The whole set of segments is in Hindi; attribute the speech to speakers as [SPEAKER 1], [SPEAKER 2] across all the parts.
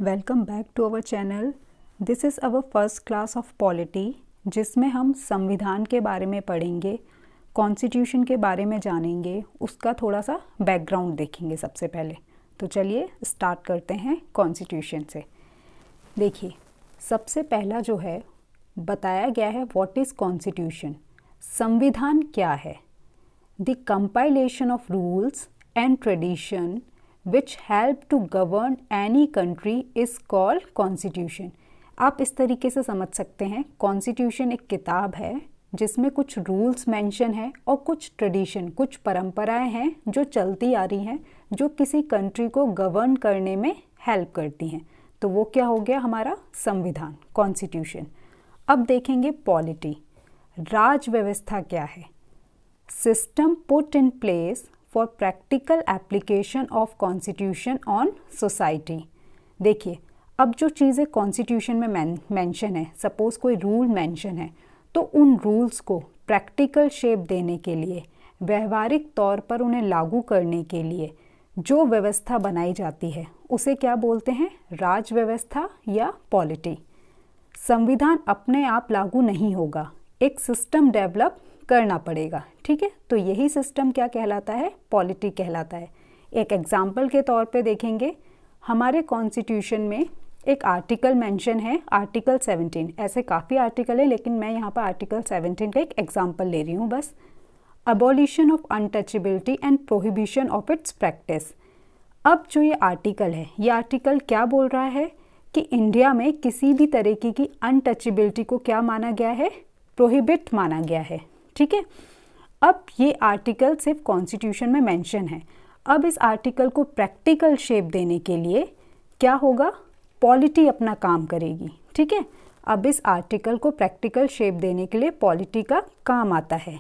[SPEAKER 1] Welcome back to our channel. This is our first class of polity, जिसमें हम संविधान के बारे में पढ़ेंगे, कॉन्स्टिट्यूशन के बारे में जानेंगे, उसका थोड़ा सा बैकग्राउंड देखेंगे सबसे पहले। तो चलिए स्टार्ट करते हैं कॉन्स्टिट्यूशन से। देखिए, सबसे पहला जो है बताया गया है व्हाट इज़ कॉन्स्टिट्यूशन। संविधान क्या है? The compilation of rules and tradition which help to govern any country is called constitution। आप इस तरीके से समझ सकते हैं, कॉन्स्टिट्यूशन एक किताब है जिसमें कुछ रूल्स मेंशन है और कुछ ट्रेडिशन, कुछ परंपराएं हैं जो चलती आ रही हैं, जो किसी कंट्री को गवर्न करने में हेल्प करती हैं। तो वो क्या हो गया हमारा संविधान, कॉन्स्टिट्यूशन। अब देखेंगे पॉलिटी, राज व्यवस्था क्या है? System put in place for practical application of constitution on society. देखिए, अब जो चीज़ें कॉन्स्टिट्यूशन में मेंशन है, सपोज़ कोई रूल मेंशन है, तो उन रूल्स को प्रैक्टिकल शेप देने के लिए, व्यवहारिक तौर पर उन्हें लागू करने के लिए जो व्यवस्था बनाई जाती है उसे क्या बोलते हैं? राज व्यवस्था या पॉलिटी। संविधान अपने आप लागू नहीं होगा, एक सिस्टम डेवलप करना पड़ेगा, ठीक है। तो यही सिस्टम क्या कहलाता है? पॉलिटी कहलाता है। एक एग्जाम्पल के तौर पे देखेंगे, हमारे कॉन्स्टिट्यूशन में एक आर्टिकल मेंशन है, आर्टिकल 17। ऐसे काफ़ी आर्टिकल है, लेकिन मैं यहाँ पर आर्टिकल 17 का एक एग्जाम्पल ले रही हूँ बस। Abolition of untouchability and prohibition of its practice. अब जो ये आर्टिकल है, ये आर्टिकल क्या बोल रहा है कि इंडिया में किसी भी तरीके की अनटचेबिलिटी को क्या माना गया है? प्रोहिबिट माना गया है, ठीक है। अब ये आर्टिकल सिर्फ कॉन्स्टिट्यूशन में मेंशन है। अब इस आर्टिकल को प्रैक्टिकल शेप देने के लिए क्या होगा? पॉलिटी अपना काम करेगी, ठीक है। अब इस आर्टिकल को प्रैक्टिकल शेप देने के लिए पॉलिटी का काम आता है।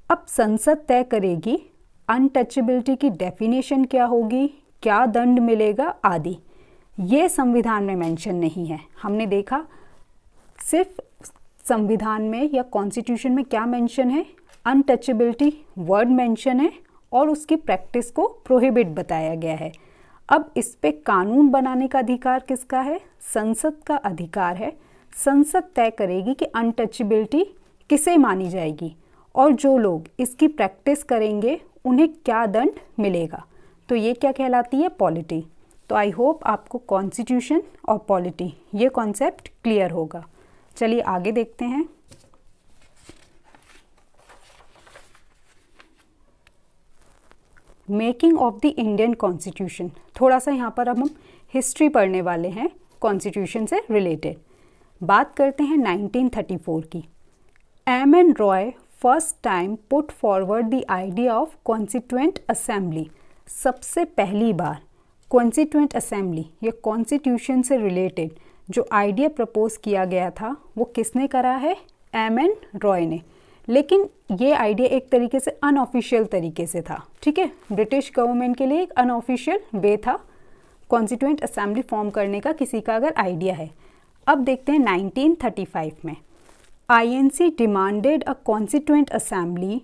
[SPEAKER 1] अब संसद तय करेगी अनटचेबिलिटी की डेफिनेशन क्या होगी, क्या दंड मिलेगा आदि। ये संविधान में मेंशन नहीं है। हमने देखा सिर्फ संविधान में या कॉन्स्टिट्यूशन में क्या मेंशन है? अनटचेबिलिटी वर्ड मेंशन है और उसकी प्रैक्टिस को प्रोहिबिट बताया गया है। अब इस पे कानून बनाने का अधिकार किसका है? संसद का अधिकार है। संसद तय करेगी कि अनटचेबिलिटी किसे मानी जाएगी और जो लोग इसकी प्रैक्टिस करेंगे उन्हें क्या दंड मिलेगा। तो ये क्या कहलाती है? पॉलिटी। तो आई होप आपको कॉन्स्टिट्यूशन और पॉलिटी ये कॉन्सेप्ट क्लियर होगा। चलिए आगे देखते हैं। Making of the Indian constitution. थोड़ा सा यहाँ पर अब हम हिस्ट्री पढ़ने वाले हैं कॉन्स्टिट्यूशन से रिलेटेड। बात करते हैं 1934 की। M.N.. Roy first time put forward the idea of constituent assembly. सबसे पहली बार कॉन्स्टिट्यूएंट असेंबली या कॉन्स्टिट्यूशन से रिलेटेड जो आइडिया प्रपोज किया गया था वो किसने करा है? एम.एन. रॉय ने। लेकिन ये आइडिया एक तरीके से अनऑफिशियल तरीके से था, ठीक है। ब्रिटिश गवर्नमेंट के लिए एक अनऑफिशियल वे था कॉन्स्टिट्यूएंट असेंबली फॉर्म करने का, किसी का अगर आइडिया है। अब देखते हैं 1935 में INC demanded a constituent assembly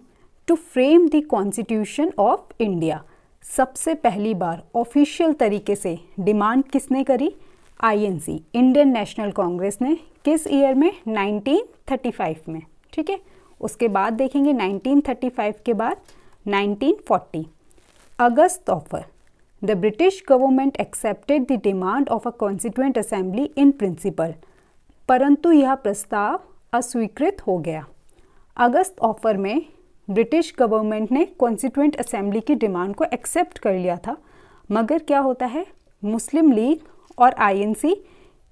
[SPEAKER 1] to frame the constitution of India. सबसे पहली बार ऑफिशियल तरीके से डिमांड किसने करी? आईएनसी, इंडियन नेशनल कांग्रेस ने। किस ईयर में? 1935 में, ठीक है। उसके बाद देखेंगे 1935 के बाद 1940 August offer. The British government accepted the demand of a constituent assembly in principle, परंतु यह प्रस्ताव अस्वीकृत हो गया। अगस्त ऑफर में ब्रिटिश गवर्नमेंट ने कॉन्स्टिट्यूएंट असेंबली की डिमांड को एक्सेप्ट कर लिया था, मगर क्या होता है, मुस्लिम लीग और आईएनसी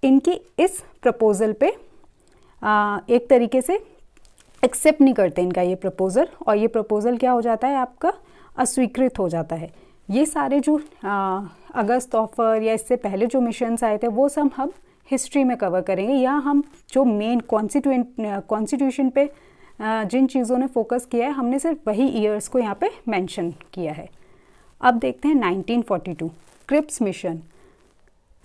[SPEAKER 1] इनकी इस प्रपोज़ल पे एक तरीके से एक्सेप्ट नहीं करते इनका ये प्रपोज़ल, और ये प्रपोज़ल क्या हो जाता है आपका? अस्वीकृत हो जाता है। ये सारे जो अगस्त ऑफर या इससे पहले जो मिशंस आए थे वो सब हम हिस्ट्री में कवर करेंगे। यहाँ हम जो मेन कॉन्स्टिट्यूशन पे जिन चीज़ों ने फोकस किया है, हमने सिर्फ वही ईयर्स को यहाँ पे मेंशन किया है। अब देखते हैं 1942 Cripps mission.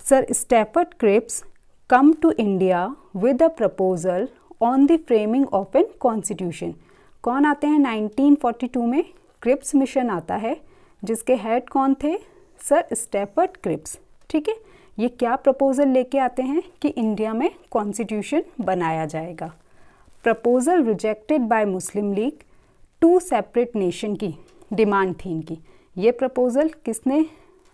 [SPEAKER 1] Sir Stafford Cripps come to India with a proposal on the framing of a constitution। कौन आते हैं 1942 में? क्रिप्स मिशन आता है, जिसके हेड कौन थे? सर स्टैफर्ड क्रिप्स, ठीक है। ये क्या प्रपोज़ल लेके आते हैं कि इंडिया में कॉन्स्टिट्यूशन बनाया जाएगा। Proposal rejected by Muslim league, 2 separate nation की डिमांड थी इनकी। ये प्रपोज़ल किसने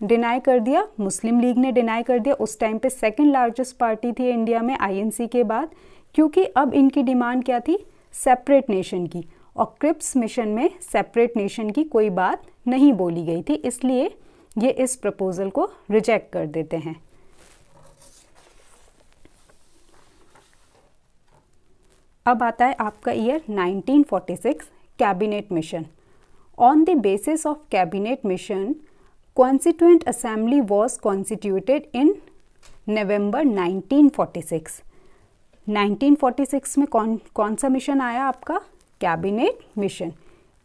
[SPEAKER 1] डिनाई कर दिया? मुस्लिम लीग ने डिनाई कर दिया। उस टाइम पे सेकंड लार्जेस्ट पार्टी थी इंडिया में आईएनसी के बाद, क्योंकि अब इनकी डिमांड क्या थी? सेपरेट नेशन की, और क्रिप्स मिशन में सेपरेट नेशन की कोई बात नहीं बोली गई थी, इसलिए ये इस प्रपोज़ल को रिजेक्ट कर देते हैं। अब आता है आपका year 1946, cabinet mission. On the basis of cabinet mission, constituent assembly was constituted in November 1946। 1946 में कौन सा मिशन आया आपका? Cabinet mission.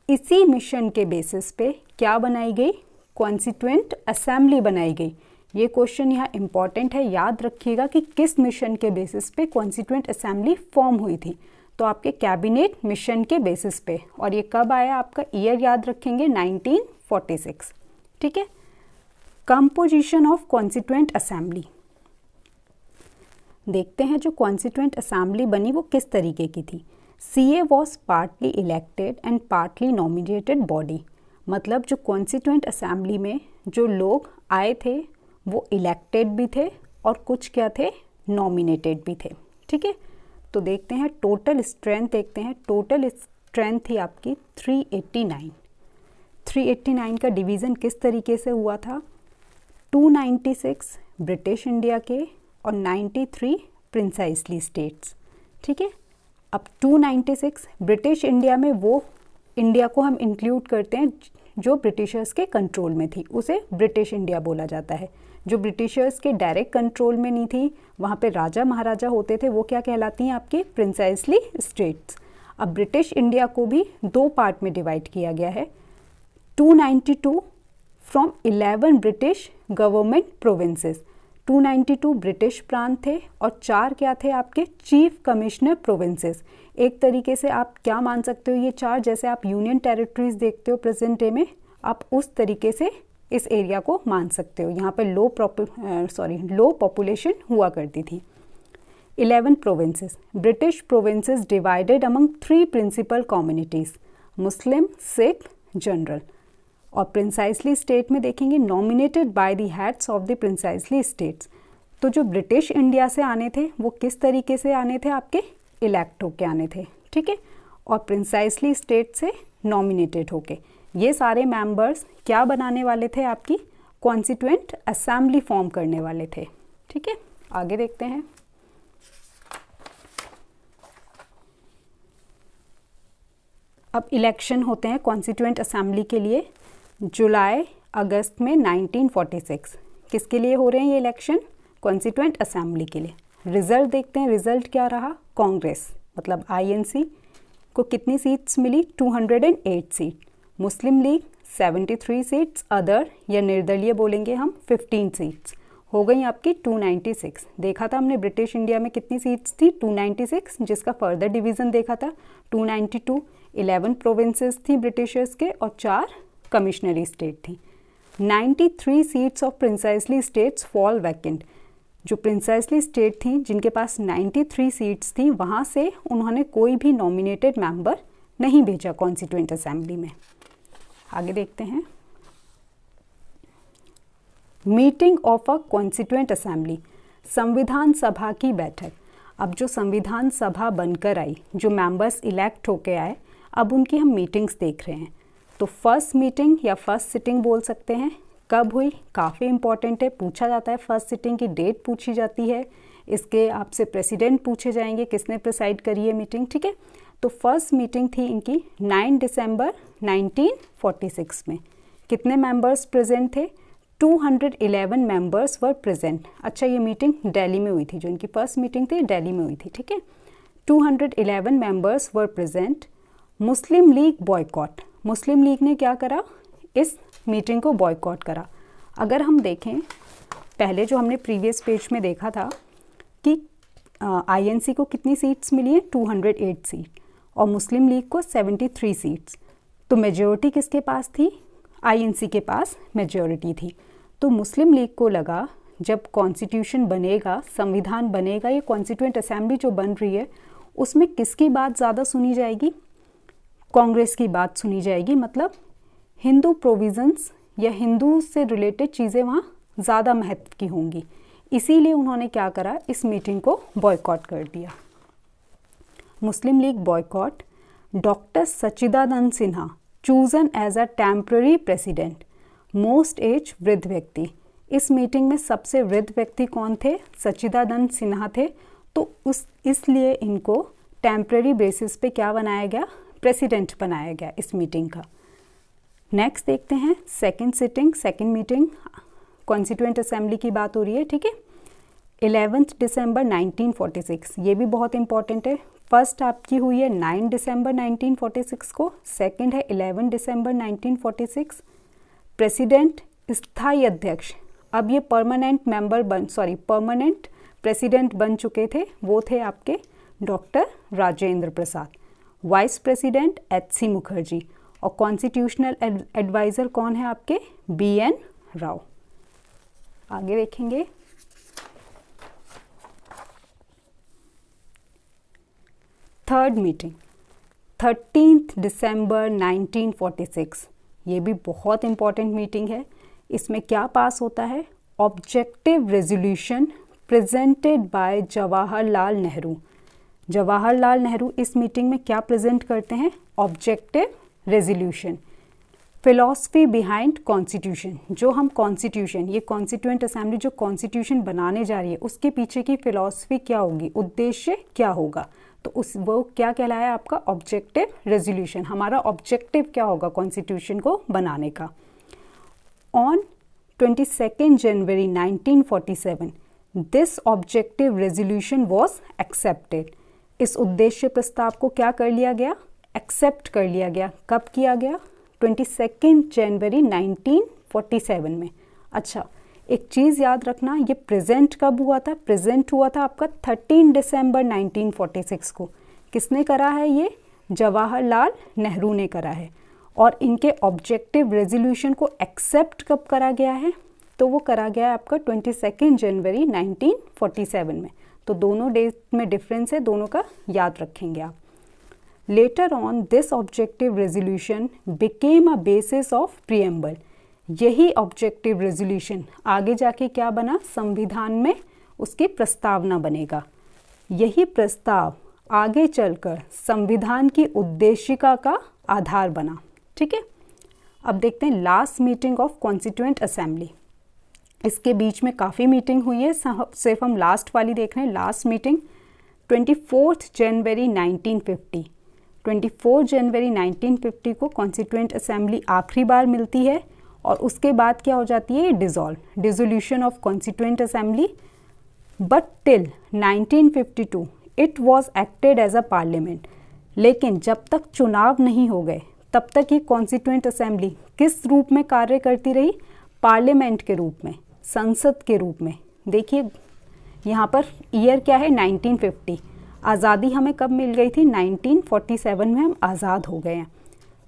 [SPEAKER 1] इसी मिशन के बेसिस पे क्या बनाई गई? कॉन्स्टिट्यूएंट असेंबली बनाई गई। ये क्वेश्चन यहाँ इंपॉर्टेंट है, याद रखिएगा कि किस मिशन के बेसिस पे कॉन्स्टिट्यूएंट असेंबली फॉर्म हुई थी। तो आपके कैबिनेट मिशन के बेसिस पे, और ये कब आया? आपका ईयर याद रखेंगे 1946। ठीक है। कंपोजिशन ऑफ कॉन्स्टिट्यूएंट असेंबली देखते हैं। जो कॉन्स्टिट्यूएंट असेंबली बनी वो किस तरीके की थी? CA was partly elected and partly nominated body. मतलब जो कॉन्स्टिट्यूएंट असेंबली में जो लोग आए थे वो इलेक्टेड भी थे और कुछ क्या थे? नॉमिनेटेड भी थे। ठीक है। तो देखते हैं टोटल स्ट्रेंथ, देखते हैं टोटल स्ट्रेंथ थी आपकी 389। 389 का डिवीज़न किस तरीके से हुआ था? 296 ब्रिटिश इंडिया के और 93 प्रिंसाइसली स्टेट्स। ठीक है। अब 296 ब्रिटिश इंडिया में वो इंडिया को हम इंक्लूड करते हैं जो ब्रिटिशर्स के कंट्रोल में थी, उसे ब्रिटिश इंडिया बोला जाता है। जो ब्रिटिशर्स के डायरेक्ट कंट्रोल में नहीं थी, वहाँ पे राजा महाराजा होते थे, वो क्या कहलाती हैं? आपकी प्रिंसाइसली स्टेट्स। अब ब्रिटिश इंडिया को भी 2 पार्ट में डिवाइड किया गया है। 292 from 11 British government provinces. 292 British प्रांत थे और 4 क्या थे? आपके चीफ कमिश्नर प्रोविंसेस। एक तरीके से आप क्या मान सकते हो ये 4, जैसे आप यूनियन टेरिटरीज देखते हो प्रेजेंट डे में, आप उस तरीके से इस एरिया को मान सकते हो। यहाँ पर लो पॉपुलेशन हुआ करती थी। 11 provinces. British provinces divided among 3 principal communities, Muslim, Sikh, general. और प्रिंसाइसली स्टेट में देखेंगे nominated by the heads of the princely states. तो जो ब्रिटिश इंडिया से आने थे वो किस तरीके से आने थे? आपके इलेक्ट होके आने थे। ठीक है। और प्रिंसाइसली स्टेट से नॉमिनेटेड होके ये सारे मेंबर्स क्या बनाने वाले थे? आपकी कॉन्स्टिट्यूएंट असेंबली फॉर्म करने वाले थे। ठीक है। आगे देखते हैं। अब इलेक्शन होते हैं कॉन्स्टिट्यूएंट असेंबली के लिए जुलाई अगस्त में 1946। किसके लिए हो रहे हैं ये इलेक्शन? कॉन्स्टिट्यूएंट असेंबली के लिए। रिजल्ट देखते हैं। रिजल्ट क्या रहा? कांग्रेस मतलब आईएनसी को कितनी सीट्स मिली? 208 सीट। मुस्लिम लीग 73 सीट्स, अदर या निर्दलीय बोलेंगे हम 15 सीट्स। हो गई आपकी 296। देखा था हमने ब्रिटिश इंडिया में कितनी सीट्स थी? 296, जिसका फर्दर डिवीज़न देखा था 292। 11 प्रोविंसेस थी ब्रिटिशर्स के और 4 कमिश्नरी स्टेट थी। 93 seats of princely states fall vacant. जो प्रिंसाइसली स्टेट थी जिनके पास 93 सीट्स थी, वहाँ से उन्होंने कोई भी नॉमिनेटेड मेंबर नहीं भेजा कॉन्स्टिट्यूएंट असेंबली में। आगे देखते हैं। Meeting of a constituent assembly, संविधान सभा की बैठक। अब जो संविधान सभा बनकर आई, जो मेंबर्स इलेक्ट होके आए, अब उनकी हम मीटिंग्स देख रहे हैं। तो फर्स्ट मीटिंग या फर्स्ट सिटिंग बोल सकते हैं। कब हुई? काफ़ी इंपॉर्टेंट है, पूछा जाता है। फर्स्ट सिटिंग की डेट पूछी जाती है, इसके आपसे प्रेसिडेंट पूछे जाएंगे, किसने प्रिसाइड करी है मीटिंग। ठीक है। तो फर्स्ट मीटिंग थी इनकी 9 दिसंबर 1946 में। कितने मेंबर्स प्रेजेंट थे? 211 मेंबर्स वर प्रेजेंट। अच्छा, ये मीटिंग दिल्ली में हुई थी, जो इनकी फर्स्ट मीटिंग थी दिल्ली में हुई थी। ठीक है। 211 members were present. Muslim league boycott. Muslim league ने क्या करा? इस मीटिंग को बॉयकॉट करा। अगर हम देखें, पहले जो हमने प्रीवियस पेज में देखा था कि आईएनसी को कितनी सीट्स मिली हैं? 208 सीट, और मुस्लिम लीग को 73 सीट्स। तो मेजॉरिटी किसके पास थी? आईएनसी के पास मेजॉरिटी थी। तो मुस्लिम लीग को लगा जब कॉन्स्टिट्यूशन बनेगा, संविधान बनेगा, ये कॉन्स्टिट्यूएंट असेंबली जो बन रही है उसमें किसकी बात ज़्यादा सुनी जाएगी? कांग्रेस की बात सुनी जाएगी। मतलब हिंदू प्रोविजंस या हिंदू से रिलेटेड चीज़ें वहाँ ज़्यादा महत्व की होंगी। इसीलिए उन्होंने क्या करा, इस मीटिंग को बॉयकॉट कर दिया। Muslim league boycott. Doctor Sachchidananda Sinha chosen as a temporary president, most age वृद्ध व्यक्ति। इस मीटिंग में सबसे वृद्ध व्यक्ति कौन थे? सच्चिदानंद सिन्हा थे। तो इसलिए इनको टेम्पररी बेसिस पे क्या बनाया गया? प्रेसिडेंट बनाया गया इस मीटिंग का। नेक्स्ट देखते हैं सेकेंड मीटिंग कॉन्स्टिट्यूएंट असेंबली की बात हो रही है, ठीक है। 11 दिसंबर 1946, ये भी बहुत इंपॉर्टेंट है। फर्स्ट आपकी हुई है 9 दिसंबर 1946 को, सेकंड है 11 दिसंबर 1946। प्रेसिडेंट स्थायी अध्यक्ष, अब ये परमानेंट प्रेसिडेंट बन चुके थे, वो थे आपके डॉक्टर राजेंद्र प्रसाद। वाइस प्रेसिडेंट HC मुखर्जी और कॉन्स्टिट्यूशनल एडवाइज़र कौन है आपके? BN राव। आगे देखेंगे। थर्ड मीटिंग 13 दिसंबर 1946, ये भी बहुत इंपॉर्टेंट मीटिंग है। इसमें क्या पास होता है? Objective resolution presented by Jawaharlal Nehru. Jawaharlal Nehru इस मीटिंग में क्या प्रेजेंट करते हैं? Objective resolution. Philosophy behind constitution, जो हम कॉन्स्टिट्यूशन, ये कॉन्स्टिट्यूएंट असेंबली जो कॉन्स्टिट्यूशन बनाने जा रही है उसके पीछे की फिलॉसफी क्या होगी, उद्देश्य क्या होगा, तो वो क्या कहलाया आपका? Objective resolution. हमारा ऑब्जेक्टिव क्या होगा कॉन्स्टिट्यूशन को बनाने का? On 22 January 1947 this objective resolution was accepted. इस उद्देश्य प्रस्ताव को क्या कर लिया गया? एक्सेप्ट कर लिया गया। कब किया गया? 22 जनवरी 1947 में। अच्छा, एक चीज़ याद रखना, ये प्रेजेंट कब हुआ था? प्रेजेंट हुआ था आपका 13 दिसंबर 1946 को। किसने करा है ये? जवाहरलाल नेहरू ने करा है। और इनके ऑब्जेक्टिव रेजोल्यूशन को एक्सेप्ट कब करा गया है? तो वो करा गया है आपका 22 जनवरी 1947 में। तो दोनों डेट में डिफरेंस है, दोनों का याद रखेंगे आप। Later on this objective resolution became a basis of preamble. यही ऑब्जेक्टिव रेजोल्यूशन आगे जाके क्या बना? संविधान में उसकी प्रस्तावना बनेगा। यही प्रस्ताव आगे चलकर संविधान की उद्देशिका का आधार बना, ठीक है। अब देखते हैं last meeting of constituent assembly. इसके बीच में काफ़ी मीटिंग हुई है, सिर्फ हम लास्ट वाली देख रहे हैं। लास्ट मीटिंग 24 जनवरी 1950। 24 जनवरी 1950 को कॉन्स्टिट्यूएंट असेंबली आखिरी बार मिलती है और उसके बाद क्या हो जाती है? Dissolution of constituent assembly. But till 1952 it was acted as a parliament. लेकिन जब तक चुनाव नहीं हो गए तब तक ये कॉन्स्टिट्यूएंट असेंबली किस रूप में कार्य करती रही? पार्लियामेंट के रूप में, संसद के रूप में। देखिए यहाँ पर ईयर क्या है? 1950। आज़ादी हमें कब मिल गई थी? 1947 में हम आज़ाद हो गए हैं।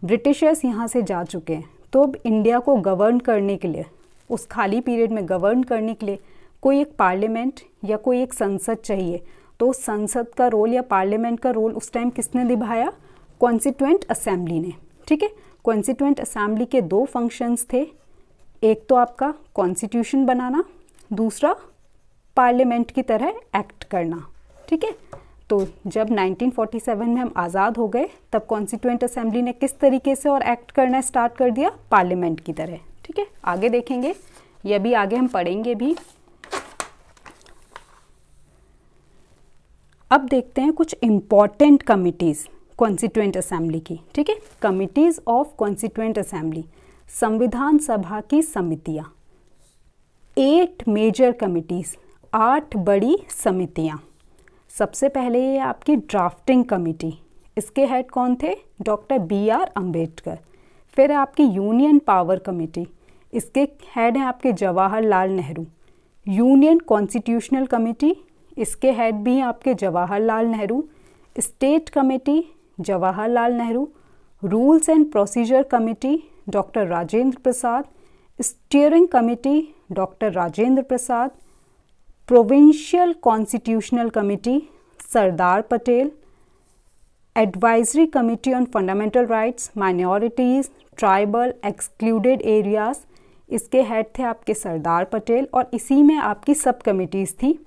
[SPEAKER 1] ब्रिटिशर्स यहाँ से जा चुके हैं। तो अब इंडिया को गवर्न करने के लिए, उस खाली पीरियड में गवर्न करने के लिए कोई एक पार्लियामेंट या कोई एक संसद चाहिए। तो संसद का रोल या पार्लियामेंट का रोल उस टाइम किसने निभाया? कॉन्स्टिट्यूएंट असेंबली ने, ठीक है। कॉन्स्टिट्यूएंट असेंबली के दो फंक्शंस थे, एक तो आपका कॉन्स्टिट्यूशन बनाना, दूसरा पार्लियामेंट की तरह एक्ट करना, ठीक है। तो जब 1947 में हम आज़ाद हो गए तब कॉन्स्टिट्यूएंट असेंबली ने किस तरीके से और एक्ट करना स्टार्ट कर दिया? पार्लियामेंट की तरह, ठीक है। आगे देखेंगे, ये भी आगे हम पढ़ेंगे भी। अब देखते हैं कुछ इम्पॉर्टेंट कमिटीज़ कॉन्स्टिट्यूएंट असेंबली की, ठीक है। कमिटीज़ ऑफ कॉन्स्टिट्यूएंट असेंबली, संविधान सभा की समितियाँ। 8 मेजर कमिटीज़, 8 बड़ी समितियाँ। सबसे पहले ये आपकी ड्राफ्टिंग कमेटी, इसके हेड कौन थे? Doctor BR Ambedkar. फिर आपकी यूनियन पावर कमेटी, इसके हेड हैं आपके Jawaharlal Nehru. Union constitutional committee, इसके हेड भी हैं आपके Jawaharlal Nehru. State committee Jawaharlal Nehru. Rules and procedure committee doctor Rajendra Prasad. Steering committee doctor Rajendra Prasad, provincial constitutional committee Sardar Patel, advisory committee on fundamental rights, minorities, tribal, excluded areas, इसके हेड थे आपके सरदार पटेल। और इसी में आपकी सब कमिटीज़ थी।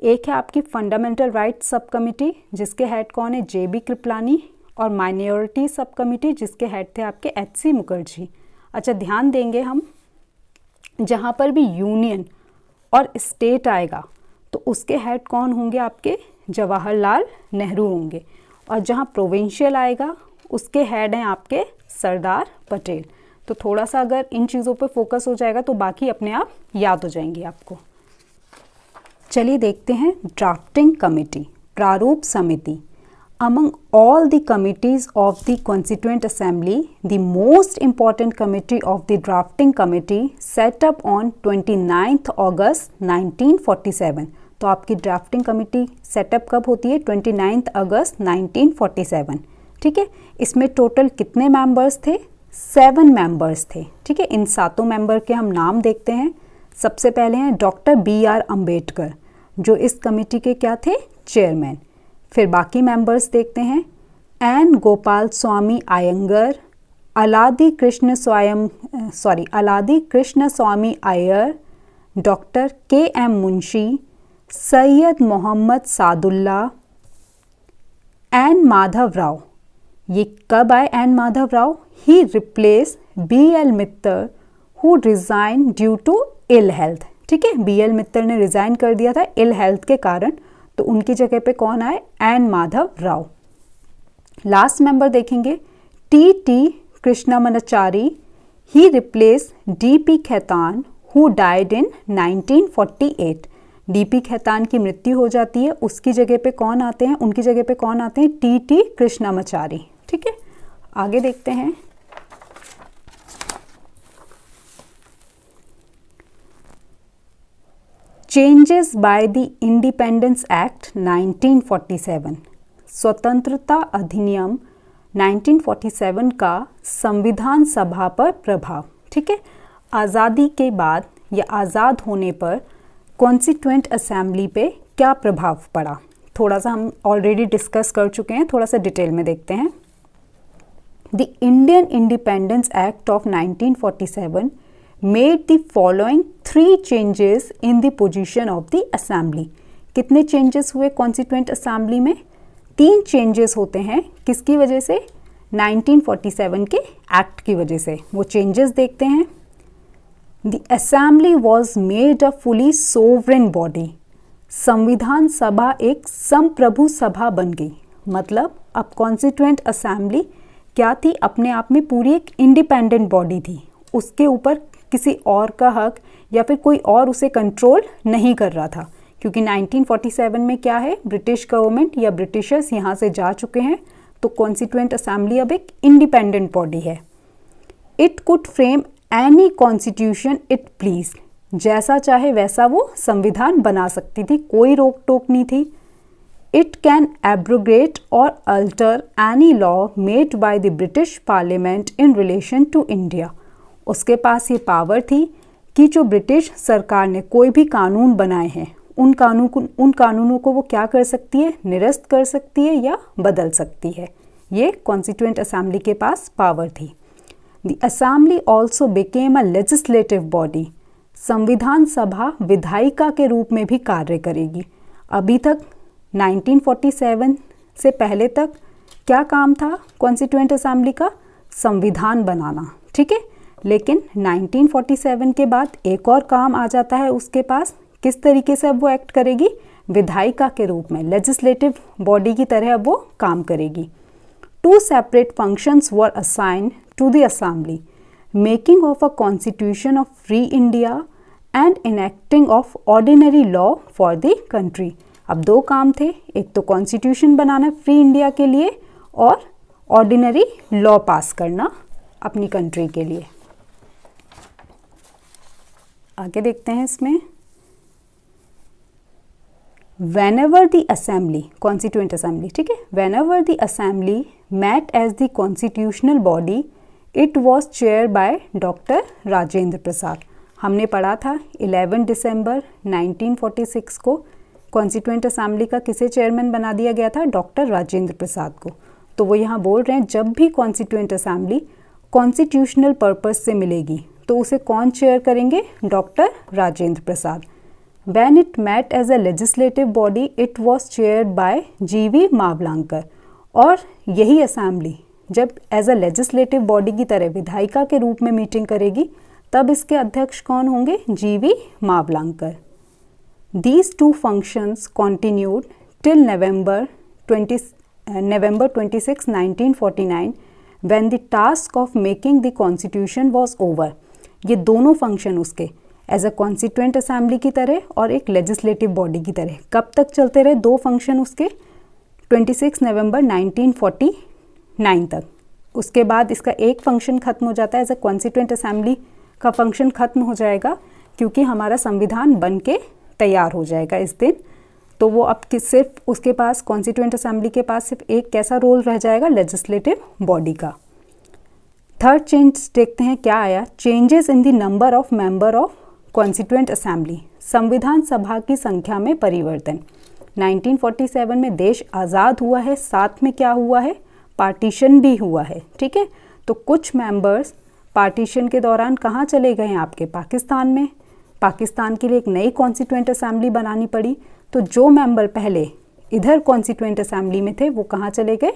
[SPEAKER 1] एक है आपकी फंडामेंटल राइट्स सब कमिटी जिसके हेड कौन है, JB कृपलानी, और माइनॉरिटी सब कमिटी जिसके हेड थे आपके HC मुखर्जी। अच्छा, ध्यान देंगे हम, जहाँ पर भी यूनियन और स्टेट आएगा तो उसके हेड कौन होंगे, आपके जवाहरलाल नेहरू होंगे, और जहाँ प्रोविंशियल आएगा उसके हेड हैं आपके सरदार पटेल। तो थोड़ा सा अगर इन चीज़ों पे फोकस हो जाएगा तो बाकी अपने आप याद हो जाएंगी आपको। चलिए देखते हैं ड्राफ्टिंग कमेटी, प्रारूप समिति। Among all the committees of the Constituent Assembly, the most important committee of the drafting committee set up on 29th August 1947। तो आपकी ड्राफ्टिंग कमेटी सेटअप कब होती है, 29 अगस्त 1947। ठीक है, इसमें टोटल कितने मेंबर्स थे, 7 मेंबर्स थे। ठीक है, इन 7 मेंबर के हम नाम देखते हैं। सबसे पहले हैं डॉक्टर BR अम्बेडकर, जो इस कमेटी के क्या थे, चेयरमैन। फिर बाकी मेंबर्स देखते हैं, N Gopal Swami Ayyangar, Alladi Krishna Swami Ayyar, doctor KM Munshi, Syed Mohammad Saadulla, N Madhav Rao. ये कब आए N Madhav Rao, he replace BL Mitter who resign due to ill health. ठीक है, BL मित्तर ने रिजाइन कर दिया था इल हेल्थ के कारण, तो उनकी जगह पे कौन आए, N Madhav Rao. Last member देखेंगे TT Krishnamachari, he replace DP Khaitan who died in 1948। DP Khaitan की मृत्यु हो जाती है, उसकी जगह पे कौन आते हैं, उनकी जगह पे कौन आते हैं, TT कृष्णमाचारी। ठीक है, आगे देखते हैं। Changes by the independence act 1947, स्वतंत्रता अधिनियम 1947 का संविधान सभा पर प्रभाव। ठीक है, आज़ादी के बाद या आज़ाद होने पर कॉन्स्टिट्यूएंट असेंबली पे क्या प्रभाव पड़ा, थोड़ा सा हम ऑलरेडी डिस्कस कर चुके हैं, थोड़ा सा डिटेल में देखते हैं। The Indian independence act of 1947 made the following 3 changes in the position of the assembly. कितने चेंजेस हुए कॉन्स्टिट्यूएंट असेंबली में, 3 चेंजेस होते हैं। किसकी वजह से, 1947 के एक्ट की वजह से। वो चेंजेस देखते हैं। The assembly was made a fully sovereign body. संविधान सभा एक संप्रभु सभा बन गई। मतलब अब कॉन्स्टिट्यूएंट असेंबली क्या थी, अपने आप में पूरी एक इंडिपेंडेंट बॉडी थी। उसके ऊपर किसी और का हक या फिर कोई और उसे कंट्रोल नहीं कर रहा था, क्योंकि 1947 में क्या है, ब्रिटिश गवर्नमेंट या ब्रिटिशर्स यहाँ से जा चुके हैं, तो कॉन्स्टिट्यूएंट असेंबली अब एक इंडिपेंडेंट बॉडी है। It could frame any constitution it please, जैसा चाहे वैसा वो संविधान बना सकती थी, कोई रोक टोक नहीं थी। इट कैन एब्रोगेट और alter any law made by the British parliament in relation to India. उसके पास ये पावर थी कि जो ब्रिटिश सरकार ने कोई भी कानून बनाए हैं उन कानूनों को वो क्या कर सकती है, निरस्त कर सकती है या बदल सकती है। ये कॉन्स्टिट्यूएंट असेंबली के पास पावर थी। The assembly also became a legislative body. संविधान सभा विधायिका के रूप में भी कार्य करेगी। अभी तक 1947 से पहले तक क्या काम था कॉन्स्टिट्यूएंट असेंबली का, संविधान बनाना। ठीक है, लेकिन 1947 के बाद एक और काम आ जाता है उसके पास। किस तरीके से अब वो एक्ट करेगी, विधायिका के रूप में, लेजिस्लेटिव बॉडी की तरह अब वो काम करेगी। 2 separate functions were assigned to the assembly, making of a constitution of free India and enacting of ordinary law for the country. अब 2 काम थे, एक तो कॉन्स्टिट्यूशन बनाना फ्री इंडिया के लिए और ऑर्डिनरी लॉ पास करना अपनी कंट्री के लिए। आगे देखते हैं इसमें। Whenever the assembly, constituent assembly, ठीक है, whenever the assembly met as the constitutional body, it was chaired by doctor Rajendra Prasad. हमने पढ़ा था 11 दिसंबर 1946 को कॉन्स्टिट्यूएंट असेंबली का किसे चेयरमैन बना दिया गया था, डॉक्टर राजेंद्र प्रसाद को। तो वो यहाँ बोल रहे हैं जब भी कॉन्स्टिट्यूएंट असेंबली कॉन्स्टिट्यूशनल पर्पस से मिलेगी तो उसे कौन चेयर करेंगे, doctor Rajendra Prasad. When it met as a legislative body, it was chaired by G.V. मावलांकर। और यही असेंबली जब एज अ लेजिस्लेटिव बॉडी की तरह विधायिका के रूप में मीटिंग करेगी तब इसके अध्यक्ष कौन होंगे, G.V.. मावलांकर। These two functions continued till November 26, 1949 when the task of making the constitution was over। ये दोनों फंक्शन उसके एज अ कॉन्स्टिट्यूएंट असेंबली की तरह और एक लेजिस्लेटिव बॉडी की तरह कब तक चलते रहे, दो फंक्शन उसके 26 नवंबर 1949 तक। उसके बाद इसका एक फंक्शन खत्म हो जाता है, एज अ कॉन्स्टिट्यूएंट असेंबली का फंक्शन खत्म हो जाएगा क्योंकि हमारा संविधान बन के तैयार हो जाएगा इस दिन। तो वो अब सिर्फ उसके पास कॉन्स्टिट्यूएंट असेंबली के पास सिर्फ एक कैसा रोल रह जाएगा, लेजिस्लेटिव बॉडी का। थर्ड चेंज देखते हैं क्या आया, changes in the number of member of constituent assembly, संविधान सभा की संख्या में परिवर्तन। 1947 में देश आज़ाद हुआ है, साथ में क्या हुआ है, पार्टीशन भी हुआ है, ठीक है। तो कुछ मेंबर्स पार्टीशन के दौरान कहाँ चले गए हैं आपके, पाकिस्तान में। पाकिस्तान के लिए एक नई कॉन्स्टिट्यूएंट असेंबली बनानी पड़ी, तो जो मेंबर पहले इधर कॉन्स्टिट्यूएंट असेंबली में थे वो कहाँ चले गए,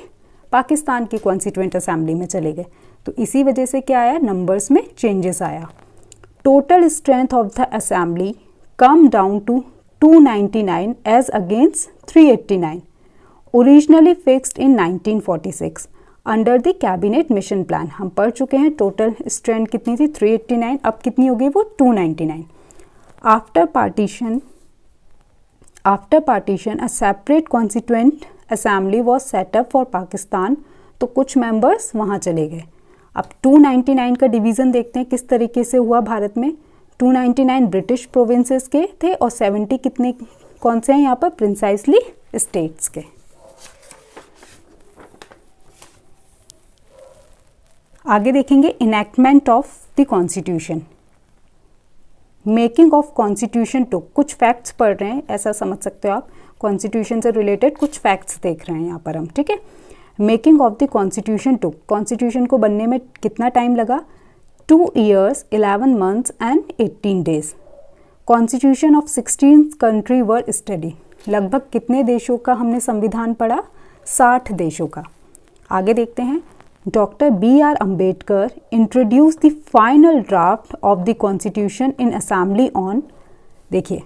[SPEAKER 1] पाकिस्तान की कॉन्स्टिट्यूएंट असेंबली में चले गए। तो इसी वजह से क्या आया, नंबर्स में चेंजेस आया। Total strength of the assembly come down to 299 as against 389, originally fixed in 1946 under the cabinet mission plan। हम पढ़ चुके हैं टोटल स्ट्रेंथ कितनी थी, 389, अब कितनी हो गई वो 299। After partition a separate constituent assembly was set up for Pakistan। तो कुछ मेंबर्स वहाँ चले गए। अब 299 का डिवीज़न देखते हैं किस तरीके से हुआ भारत में। 299 ब्रिटिश प्रोविंसेस के थे और 70 कितने कौन से हैं यहाँ पर, प्रिंसाइसली स्टेट्स के। आगे देखेंगे enactment of the constitution, making of constitution two, कुछ फैक्ट्स पढ़ रहे हैं ऐसा समझ सकते हो आप, कॉन्स्टिट्यूशन से रिलेटेड कुछ फैक्ट्स देख रहे हैं यहाँ पर हम, ठीक है। Making of the constitution two, constitution को बनने में कितना टाइम लगा, 2 years 11 months and 18 days। Constitution of 16 country were study, लगभग कितने देशों का हमने संविधान पढ़ा, 60 देशों का। आगे देखते हैं, doctor B.R. Ambedkar introduce the final draft of the constitution in assembly on, देखिए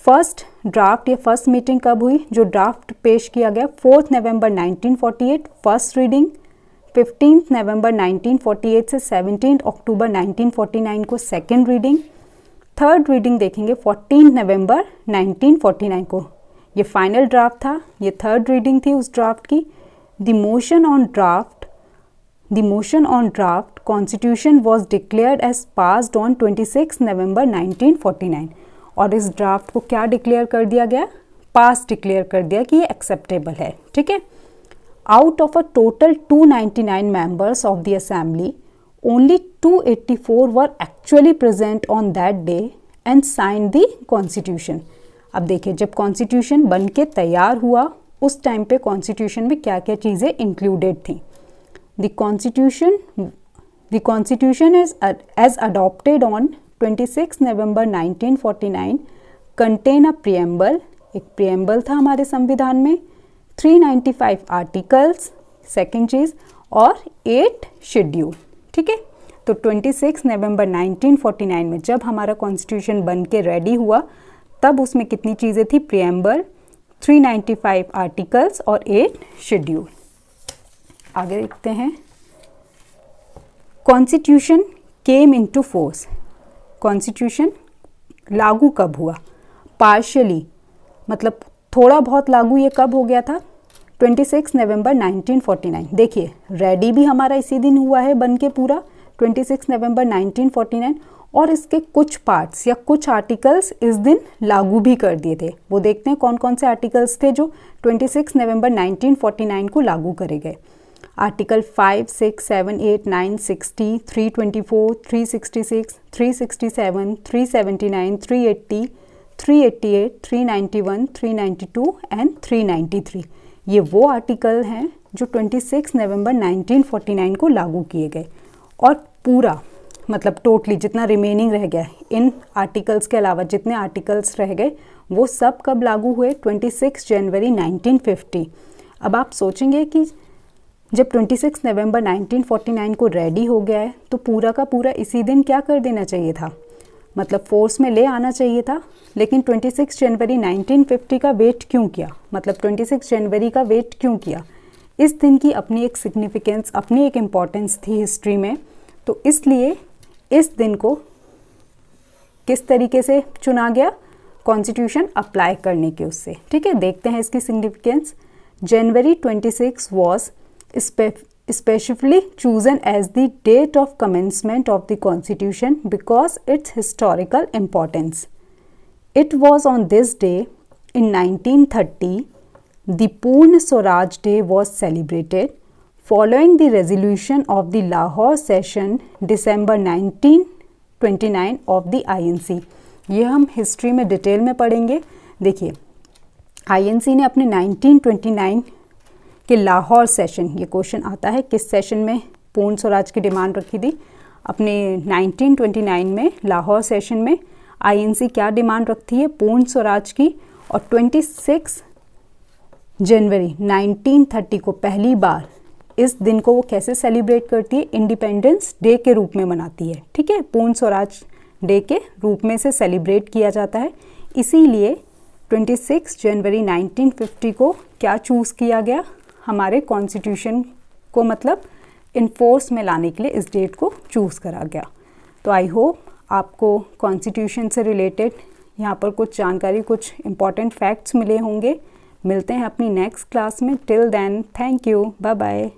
[SPEAKER 1] फर्स्ट ड्राफ्ट या फर्स्ट मीटिंग कब हुई, जो ड्राफ्ट पेश किया गया 4 नवंबर 1948 फर्स्ट रीडिंग, 15 नवंबर 1948 से 17 अक्टूबर 1949 को सेकेंड रीडिंग, थर्ड रीडिंग देखेंगे 14 नवंबर 1949 को। ये फाइनल ड्राफ्ट था, ये थर्ड रीडिंग थी उस ड्राफ्ट की। The motion on draft constitution was declared as passed on 26 November 1949। और इस ड्राफ्ट को क्या डिक्लेयर कर दिया गया, पास डिक्लेयर कर दिया कि ये एक्सेप्टेबल है, ठीक है। Out of a total 299 members of the assembly only 284 were actually present on that day and sign the constitution. अब देखिए जब कॉन्स्टिट्यूशन बन के तैयार हुआ उस टाइम पे कॉन्स्टिट्यूशन में क्या क्या चीज़ें इंक्लूडेड थी। The constitution is as adopted on 26 November 1949 contain a preamble, एक प्रियम्बल था हमारे संविधान में, 395 आर्टिकल्स, सेकेंड चीज़, और 8 शेड्यूल, ठीक है। तो 26 नवंबर 1949 में जब हमारा कॉन्स्टिट्यूशन बन के रेडी हुआ तब उसमें कितनी चीज़ें थी, प्रियम्बल, 395 आर्टिकल्स और 8 शेड्यूल। आगे देखते हैं, constitution came into force, constitution लागू कब हुआ, पार्शियली मतलब थोड़ा बहुत लागू ये कब हो गया था, 26 नवंबर 1949। देखिए रेडी भी हमारा इसी दिन हुआ है बन के पूरा 26 नवंबर 1949, और इसके कुछ पार्ट्स या कुछ आर्टिकल्स इस दिन लागू भी कर दिए थे। वो देखते हैं कौन कौन से आर्टिकल्स थे जो 26 नवंबर 1949 को लागू करे गए। आर्टिकल 5, 6, 7, 8, 9, 60, 324, 366, 367, 379, 380, 388, 391, 392 एंड 393 ये वो आर्टिकल हैं जो 26 नवंबर 1949 को लागू किए गए। और पूरा मतलब टोटली जितना रिमेनिंग रह गया इन आर्टिकल्स के अलावा जितने आर्टिकल्स रह गए वो सब कब लागू हुए? 26 जनवरी 1950। अब आप सोचेंगे कि जब 26 नवंबर 1949 को रेडी हो गया है तो पूरा का पूरा इसी दिन क्या कर देना चाहिए था, मतलब फोर्स में ले आना चाहिए था। लेकिन 26 जनवरी 1950 का वेट क्यों किया, मतलब 26 जनवरी का वेट क्यों किया? इस दिन की अपनी एक सिग्निफिकेंस, अपनी एक इम्पॉर्टेंस थी हिस्ट्री में, तो इसलिए इस दिन को किस तरीके से चुना गया? कॉन्स्टिट्यूशन अप्लाई करने के उससे। ठीक है, देखते हैं इसकी significance. January 26 was specifically chosen as the date of commencement of the Constitution because its historical importance. It was on this day in 1930 the Purna Swaraj Day was celebrated following the resolution of the Lahore session December 1929 of the INC. ये हम हिस्ट्री में डिटेल में पढ़ेंगे। देखिए INC ने अपने 1929 कि लाहौर सेशन, ये क्वेश्चन आता है किस सेशन में पूर्ण स्वराज की डिमांड रखी थी? अपने 1929 में लाहौर सेशन में आईएनसी क्या डिमांड रखती है? पूर्ण स्वराज की। और 26 जनवरी 1930 को पहली बार इस दिन को वो कैसे सेलिब्रेट करती है? इंडिपेंडेंस डे के रूप में मनाती है। ठीक है, पूर्ण स्वराज डे के रूप में से सेलिब्रेट किया जाता है। इसीलिए 26 जनवरी 1950 को क्या चूज़ किया गया? हमारे कॉन्स्टिट्यूशन को मतलब इन्फोर्स में लाने के लिए इस डेट को चूज़ करा गया। तो आई होप आपको कॉन्स्टिट्यूशन से रिलेटेड यहाँ पर कुछ जानकारी, कुछ इम्पॉर्टेंट फैक्ट्स मिले होंगे। मिलते हैं अपनी नेक्स्ट क्लास में। Till then, thank you, bye bye.